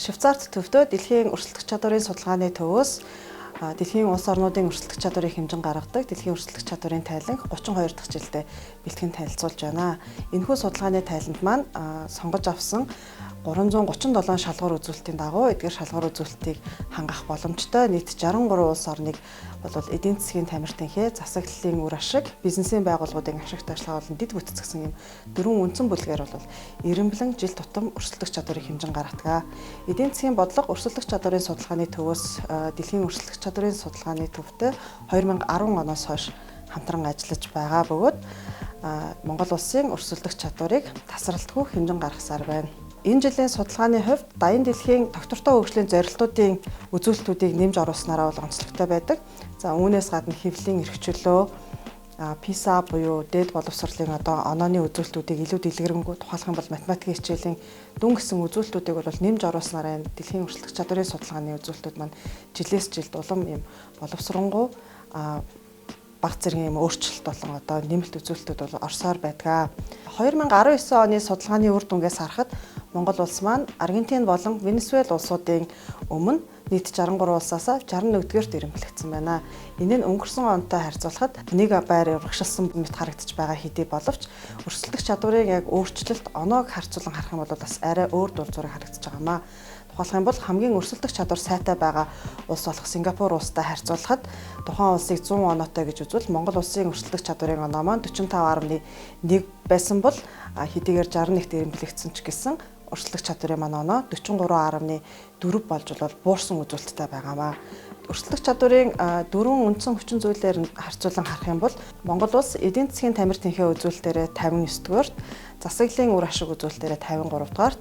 Швейцарт төвдөө дэлхийн өрсөлдөх чадварын судалгааны төвөөс дэлхийн улс орнуудын өрсөлдөх чадварыг хэмжин гаргадаг дэлхийн өрсөлдөх чадварын тайланг 32 дахь жилдээ бэлтгэн танилцуулж байна. Энэхүү судалгааны тайланд маань сонгож авсан 337 шалгуур үзүүлэлтийн дагуу эдгээр шалгуур үзүүлэлтийг хангах боломжтой нийт 63 улс орныг бол эдийн засгийн тамирт тэнхээ, засаглалын үр ашиг, бизнесийн байгууллагуудын ашигт ажиллагаа болон дэд бүтцгсэн юм дөрвөн үндсэн бүлгээр бол ирэмблэн жил тутам өрсөлдөх чадварыг хэмжин гаргадаг. Эдийн засгийн бодлого өрсөлдөх чадварын судалгааны төвөөс дэлхийн өрсөлдөх чадварын судалгааны төвтэй 2010 оноос хойш хамтран ажиллаж байгаа бөгөөд Монгол улсын өрсөлдөх чадварыг тасралтгүй хэмжин гаргасаар байна. Энэ жилийн судалгааны хувьд даян дэлхийн доктортой хөгжлийн зорилтуудын үзүүлэлтүүдийг нэмж оруулснараа бол онцлогтой байдаг. За үүнээс гадна хэвлэлийн эрхчлөө, PISA буюу дээд боловсролын онооны үзүүлэлтүүдийг илүү дэлгэрэнгүй тухайлах юм бол математикийн хичээлийн дүн гэсэн үзүүлэлтүүдийг бол нэмж оруулснараа дэлхийн өрсөлдөх чадварын судалгааны үзүүлэлтүүд маань жилээс жилд улам юм боловсронгуй баг зэргийн юм өөрчлөлт болон нэмэлт үзүүлэлтүүд бол орсоор байдаг. 2019 оны судалгааны үр дүнгээс харахад Монгол улс маань Аргентин болон Венесуэл улсуудын өмнө нийт 63 улсаас 61-р ирэмблэгдсэн байна. Энэ нь өнгөрсөн онтой харьцуулахад нэг байр урагшилсан мэт харагдаж байгаа хэдий боловч өрсөлдөх чадварын яг өөрчлөлт оноог харьцуулан харах юм бол бас арай өөр дур зураг харагдаж байгаамаа. Тухайлах юм бол хамгийн өрсөлдөх чадвар сайтай байгаа улс болох Сингапур улстай харьцуулахад тухайн улсыг 100 оноотой гэж үзвэл Монгол улсын өрсөлдөх чадварын оноо маань 45.1 байсан бол хэдийгээр 61-т ирэмблэгдсэн ч гэсэн өрсөлдөх чадварын маань оноо 43.4 болж бол буурсан үзүүлэлттэй байгаамаа. Өрсөлдөх чадварын дөрвөн үндсэн хүчин зүйлээр харьцуулан харах юм бол Монгол улс эдийн засгийн тамир тэнхээ үзүүлэлтээр 59-р, засаглалын үр ашиг үзүүлэлтээр 53-р,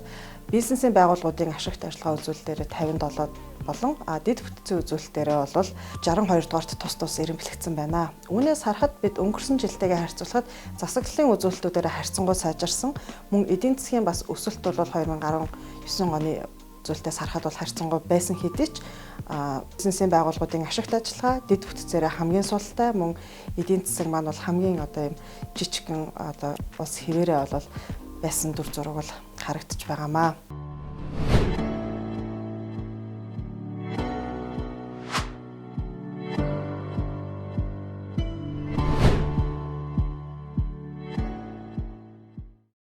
бизнесийн байгууллагуудын ашигт ажиллагаа үзүүлэлтээр 57 болон дэд бүтцийн үзүүлэлтээр бол 62-р тус ирэмблэгдсэн байна. Үүнээс харахад бид өнгөрсөн жилтэйгээ харьцуулахад засаглалын үзүүлэлтүүдээр харьцангуй сайжирсан, мөн эдийн засгийн бас өсөлт бол 2019 оны зүйлтээс харахад бол харьцангуй байсан хэдий ч бизнесийн байгууллагуудын ашигт ажиллагаа дэд бүтцээрээ хамгийн султай, мөн эдийн засаг маань бол хамгийн юм жижигхэн улс хэвээрээ бол байсан дүр зураг бол харагдаж байгаамаа.